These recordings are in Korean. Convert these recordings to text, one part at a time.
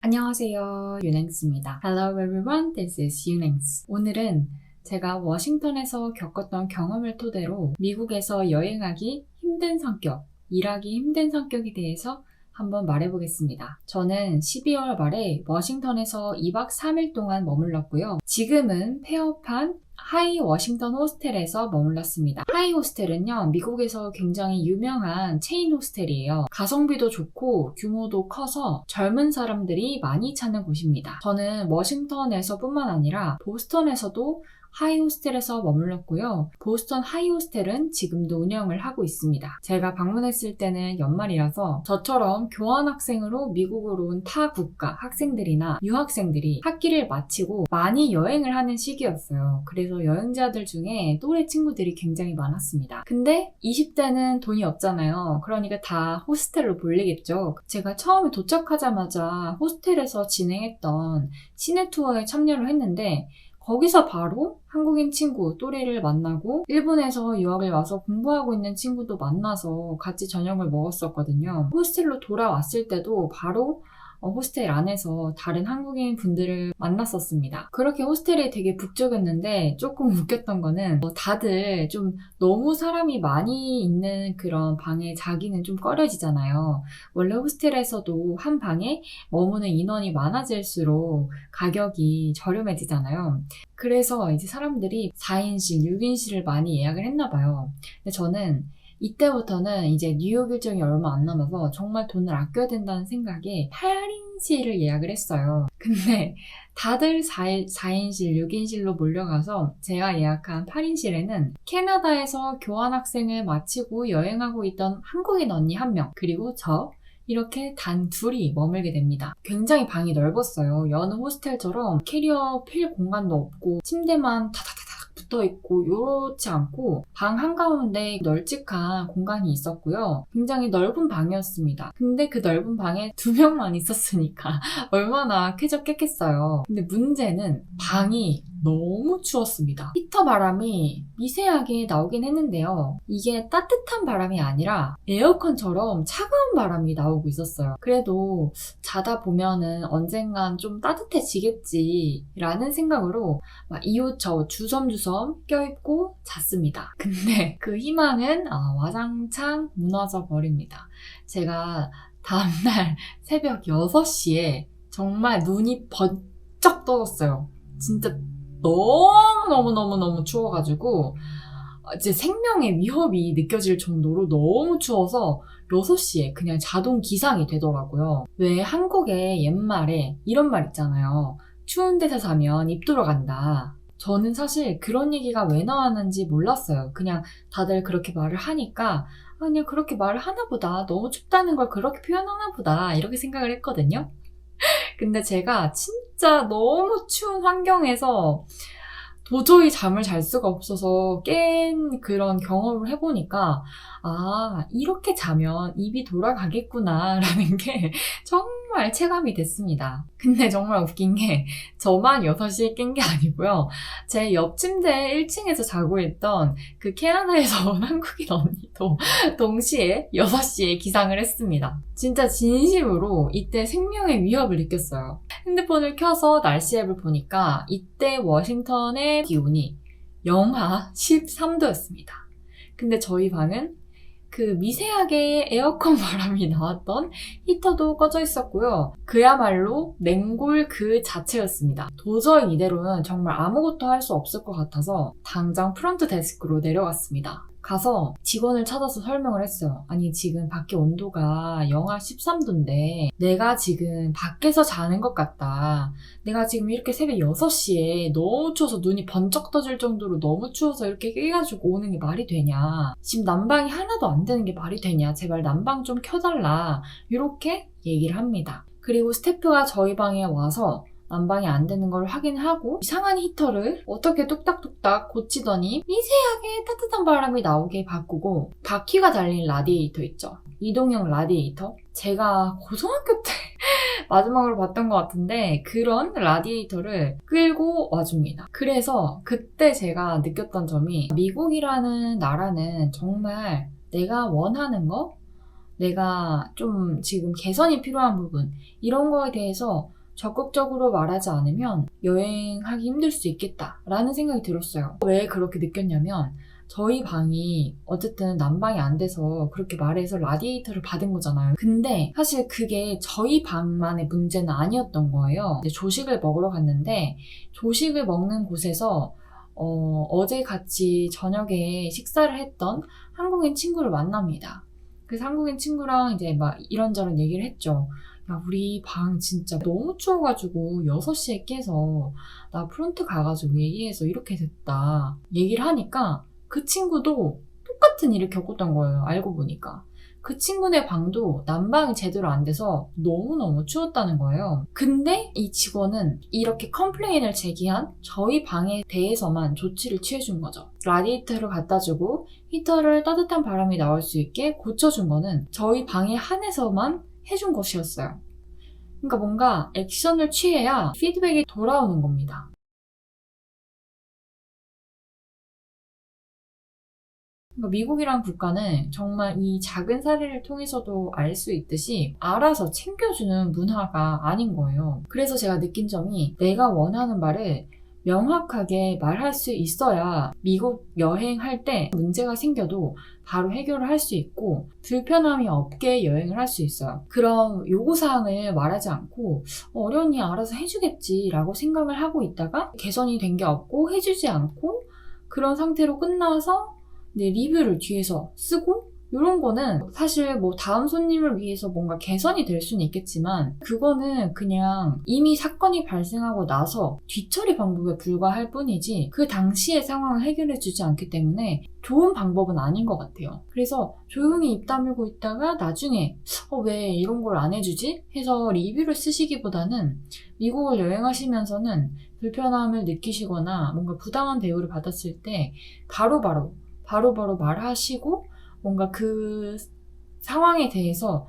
안녕하세요. 유냉스입니다. Hello everyone, this is 유냉스. 오늘은 제가 워싱턴에서 겪었던 경험을 토대로 미국에서 여행하기 힘든 성격, 일하기 힘든 성격에 대해서 한번 말해보겠습니다. 저는 12월 말에 워싱턴에서 2박 3일 동안 머물렀고요. 지금은 폐업한 하이 워싱턴 호스텔에서 머물렀습니다. 하이 호스텔은요, 미국에서 굉장히 유명한 체인 호스텔이에요. 가성비도 좋고 규모도 커서 젊은 사람들이 많이 찾는 곳입니다. 저는 워싱턴에서 뿐만 아니라 보스턴에서도 하이 호스텔에서 머물렀고요. 보스턴 하이 호스텔은 지금도 운영을 하고 있습니다. 제가 방문했을 때는 연말이라서 저처럼 교환학생으로 미국으로 온 타 국가 학생들이나 유학생들이 학기를 마치고 많이 여행을 하는 시기였어요. 그래서 여행자들 중에 또래 친구들이 굉장히 많았습니다. 근데 20대는 돈이 없잖아요. 그러니까 다 호스텔로 몰리겠죠. 제가 처음에 도착하자마자 호스텔에서 진행했던 시내 투어에 참여를 했는데 거기서 바로 한국인 친구, 또래를 만나고 일본에서 유학을 와서 공부하고 있는 친구도 만나서 같이 저녁을 먹었었거든요. 호스텔로 돌아왔을 때도 바로 호스텔 안에서 다른 한국인 분들을 만났었습니다. 그렇게 호스텔이 되게 북적였는데 조금 웃겼던 거는 다들 좀 너무 사람이 많이 있는 그런 방에 자기는 좀 꺼려지잖아요. 원래 호스텔에서도 한 방에 머무는 인원이 많아질수록 가격이 저렴해지잖아요. 그래서 이제 사람들이 4인실, 6인실을 많이 예약을 했나 봐요. 근데 저는 이때부터는 이제 뉴욕 일정이 얼마 안 남아서 정말 돈을 아껴야 된다는 생각에 8인실을 예약을 했어요. 근데 다들 4인실, 6인실로 몰려가서 제가 예약한 8인실에는 캐나다에서 교환학생을 마치고 여행하고 있던 한국인 언니 1명, 그리고 저, 이렇게 단 둘이 머물게 됩니다. 굉장히 방이 넓었어요. 여느 호스텔처럼 캐리어 필 공간도 없고 침대만 다다다닥 붙어있고 이렇지 않고 방 한가운데 널찍한 공간이 있었고요. 굉장히 넓은 방이었습니다. 근데 그 넓은 방에 2명만 있었으니까 얼마나 쾌적했겠어요. 근데 문제는 방이 너무 추웠습니다. 히터 바람이 미세하게 나오긴 했는데요. 이게 따뜻한 바람이 아니라 에어컨처럼 차가운 바람이 나오고 있었어요. 그래도 자다 보면은 언젠간 좀 따뜻해지겠지라는 생각으로 막 이 옷 저 옷 주섬주섬 껴입고 잤습니다. 근데 그 희망은 와장창 무너져 버립니다. 제가 다음날 새벽 6시에 정말 눈이 번쩍 떠졌어요. 진짜 너무너무너무너무 추워가지고 이제 생명의 위협이 느껴질 정도로 너무 추워서 6시에 그냥 자동 기상이 되더라고요. 왜 한국에 옛말에 이런 말 있잖아요. 추운 데서 자면 입 돌아간다. 저는 사실 그런 얘기가 왜 나왔는지 몰랐어요. 그냥 다들 그렇게 말을 하니까 그냥 그렇게 말을 하나 보다. 너무 춥다는 걸 그렇게 표현하나 보다. 이렇게 생각을 했거든요. 근데 제가 진짜 너무 추운 환경에서 도저히 잠을 잘 수가 없어서 깬 그런 경험을 해보니까 이렇게 자면 입이 돌아가겠구나 라는 게 정말 체감이 됐습니다. 근데 정말 웃긴 게 저만 6시에 깬 게 아니고요. 제 옆 침대 1층에서 자고 있던 그 캐나다에서 온 한국인 언니도 동시에 6시에 기상을 했습니다. 진짜 진심으로 이때 생명의 위협을 느꼈어요. 핸드폰을 켜서 날씨 앱을 보니까 이때 워싱턴의 기온이 영하 13도였습니다. 근데 저희 방은 그 미세하게 에어컨 바람이 나왔던 히터도 꺼져 있었고요. 그야말로 냉골 그 자체였습니다. 도저히 이대로는 정말 아무것도 할 수 없을 것 같아서 당장 프런트 데스크로 내려갔습니다. 가서 직원을 찾아서 설명을 했어요. 아니 지금 밖에 온도가 영하 13도인데 내가 지금 밖에서 자는 것 같다. 내가 지금 이렇게 새벽 6시에 너무 추워서 눈이 번쩍 떠질 정도로 너무 추워서 이렇게 깨가지고 오는 게 말이 되냐. 지금 난방이 하나도 안 되는 게 말이 되냐. 제발 난방 좀 켜달라. 이렇게 얘기를 합니다. 그리고 스태프가 저희 방에 와서 난방이 안 되는 걸 확인하고 이상한 히터를 어떻게 뚝딱뚝딱 고치더니 미세하게 따뜻한 바람이 나오게 바꾸고 바퀴가 달린 라디에이터 있죠. 이동형 라디에이터? 제가 고등학교 때 마지막으로 봤던 것 같은데 그런 라디에이터를 끌고 와줍니다. 그래서 그때 제가 느꼈던 점이 미국이라는 나라는 정말 내가 원하는 거 내가 좀 지금 개선이 필요한 부분, 이런 거에 대해서 적극적으로 말하지 않으면 여행하기 힘들 수 있겠다라는 생각이 들었어요. 왜 그렇게 느꼈냐면 저희 방이 어쨌든 난방이 안 돼서 그렇게 말해서 라디에이터를 받은 거잖아요. 근데 사실 그게 저희 방만의 문제는 아니었던 거예요. 이제 조식을 먹으러 갔는데 조식을 먹는 곳에서 어제 같이 저녁에 식사를 했던 한국인 친구를 만납니다. 그래서 한국인 친구랑 이제 막 이런저런 얘기를 했죠. 야, 우리 방 진짜 너무 추워가지고 6시에 깨서 나 프론트 가가지고 얘기해서 이렇게 됐다. 얘기를 하니까 그 친구도 똑같은 일을 겪었던 거예요. 알고 보니까. 그 친구네 방도 난방이 제대로 안 돼서 너무너무 추웠다는 거예요. 근데 이 직원은 이렇게 컴플레인을 제기한 저희 방에 대해서만 조치를 취해준 거죠. 라디에이터를 갖다 주고 히터를 따뜻한 바람이 나올 수 있게 고쳐준 거는 저희 방에 한해서만 해준 것이었어요. 그러니까 뭔가 액션을 취해야 피드백이 돌아오는 겁니다. 그러니까 미국이란 국가는 정말 이 작은 사례를 통해서도 알 수 있듯이 알아서 챙겨주는 문화가 아닌 거예요. 그래서 제가 느낀 점이 내가 원하는 말을 명확하게 말할 수 있어야 미국 여행할 때 문제가 생겨도 바로 해결을 할 수 있고 불편함이 없게 여행을 할 수 있어요. 그럼 요구사항을 말하지 않고 어련히 알아서 해주겠지라고 생각을 하고 있다가 개선이 된 게 없고 해주지 않고 그런 상태로 끝나서 리뷰를 뒤에서 쓰고 이런 거는 사실 뭐 다음 손님을 위해서 뭔가 개선이 될 수는 있겠지만 그거는 그냥 이미 사건이 발생하고 나서 뒤처리 방법에 불과할 뿐이지 그 당시의 상황을 해결해 주지 않기 때문에 좋은 방법은 아닌 것 같아요. 그래서 조용히 입 다물고 있다가 나중에 왜 이런 걸 안 해주지? 해서 리뷰를 쓰시기보다는 미국을 여행하시면서는 불편함을 느끼시거나 뭔가 부당한 대우를 받았을 때 바로바로 말하시고 뭔가 그 상황에 대해서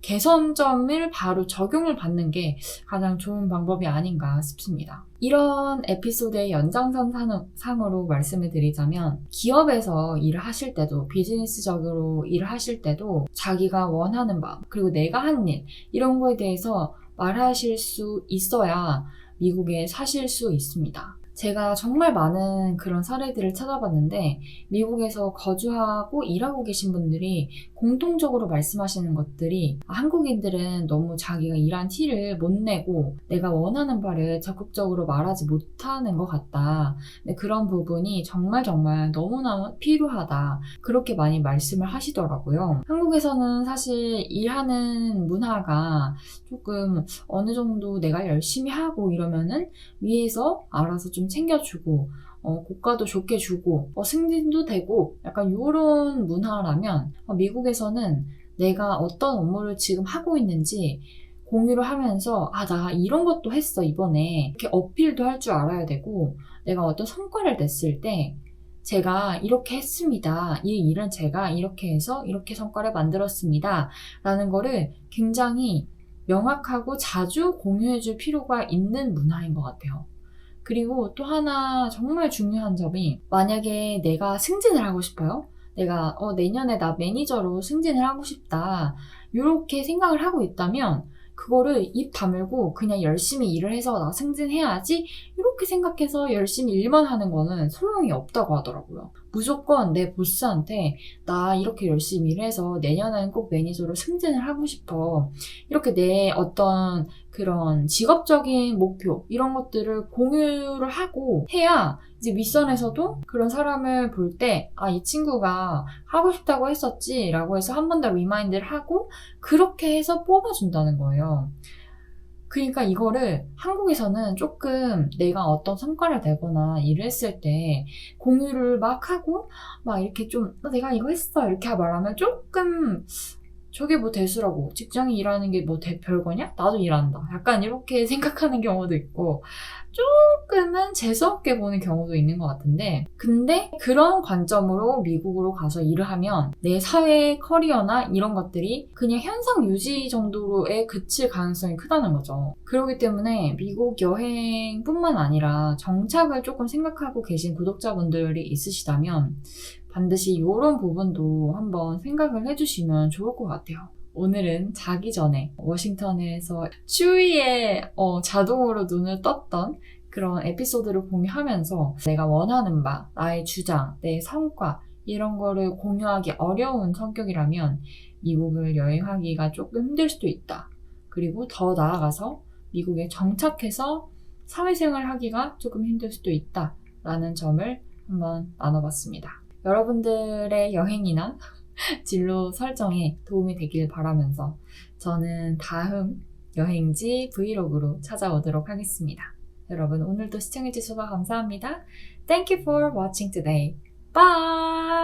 개선점을 바로 적용을 받는 게 가장 좋은 방법이 아닌가 싶습니다. 이런 에피소드의 연장선상으로 말씀을 드리자면 기업에서 일을 하실 때도 비즈니스적으로 일을 하실 때도 자기가 원하는 마음 그리고 내가 한 일 이런 거에 대해서 말하실 수 있어야 미국에 사실 수 있습니다. 제가 정말 많은 그런 사례들을 찾아봤는데 미국에서 거주하고 일하고 계신 분들이 공통적으로 말씀하시는 것들이 한국인들은 너무 자기가 일한 티를 못 내고 내가 원하는 바를 적극적으로 말하지 못하는 것 같다. 근데 그런 부분이 정말 너무나 필요하다. 그렇게 많이 말씀을 하시더라고요. 한국에서는 사실 일하는 문화가 조금 어느 정도 내가 열심히 하고 이러면은 위에서 알아서 좀 챙겨주고 고가도 좋게 주고 승진도 되고 약간 이런 문화라면 미국에서는 내가 어떤 업무를 지금 하고 있는지 공유를 하면서 나 이런 것도 했어 이번에 이렇게 어필도 할 줄 알아야 되고 내가 어떤 성과를 냈을 때 제가 이렇게 했습니다. 이 일은 제가 이렇게 해서 이렇게 성과를 만들었습니다. 라는 거를 굉장히 명확하고 자주 공유해줄 필요가 있는 문화인 것 같아요. 그리고 또 하나 정말 중요한 점이 만약에 내가 승진을 하고 싶어요. 내가 내년에 나 매니저로 승진을 하고 싶다. 이렇게 생각을 하고 있다면 그거를 입 다물고 그냥 열심히 일을 해서 나 승진해야지 이렇게 생각해서 열심히 일만 하는 거는 소용이 없다고 하더라고요. 무조건 내 보스한테 나 이렇게 열심히 일해서 내년에는 꼭 매니저로 승진을 하고 싶어. 이렇게 내 어떤 그런 직업적인 목표 이런 것들을 공유를 하고 해야 이제 윗선에서도 그런 사람을 볼 때 이 친구가 하고 싶다고 했었지 라고 해서 한 번 더 리마인드를 하고 그렇게 해서 뽑아준다는 거예요. 그러니까 이거를 한국에서는 조금 내가 어떤 성과를 내거나 일을 했을 때 공유를 막 하고 막 이렇게 좀 내가 이거 했어 이렇게 말하면 조금 저게 뭐 대수라고 직장에 일하는 게 뭐 별거냐? 나도 일한다. 약간 이렇게 생각하는 경우도 있고 조금은 재수없게 보는 경우도 있는 것 같은데 근데 그런 관점으로 미국으로 가서 일을 하면 내 사회 커리어나 이런 것들이 그냥 현상 유지 정도로에 그칠 가능성이 크다는 거죠. 그렇기 때문에 미국 여행뿐만 아니라 정착을 조금 생각하고 계신 구독자분들이 있으시다면 반드시 이런 부분도 한번 생각을 해주시면 좋을 것 같아요. 오늘은 자기 전에 워싱턴에서 추위에 자동으로 눈을 떴던 그런 에피소드를 공유하면서 내가 원하는 바, 나의 주장, 내 성과 이런 거를 공유하기 어려운 성격이라면 미국을 여행하기가 조금 힘들 수도 있다. 그리고 더 나아가서 미국에 정착해서 사회생활 하기가 조금 힘들 수도 있다. 라는 점을 한번 나눠봤습니다. 여러분들의 여행이나 진로 설정에 도움이 되길 바라면서 저는 다음 여행지 브이로그로 찾아오도록 하겠습니다. 여러분 오늘도 시청해주셔서 감사합니다. Thank you for watching today. Bye!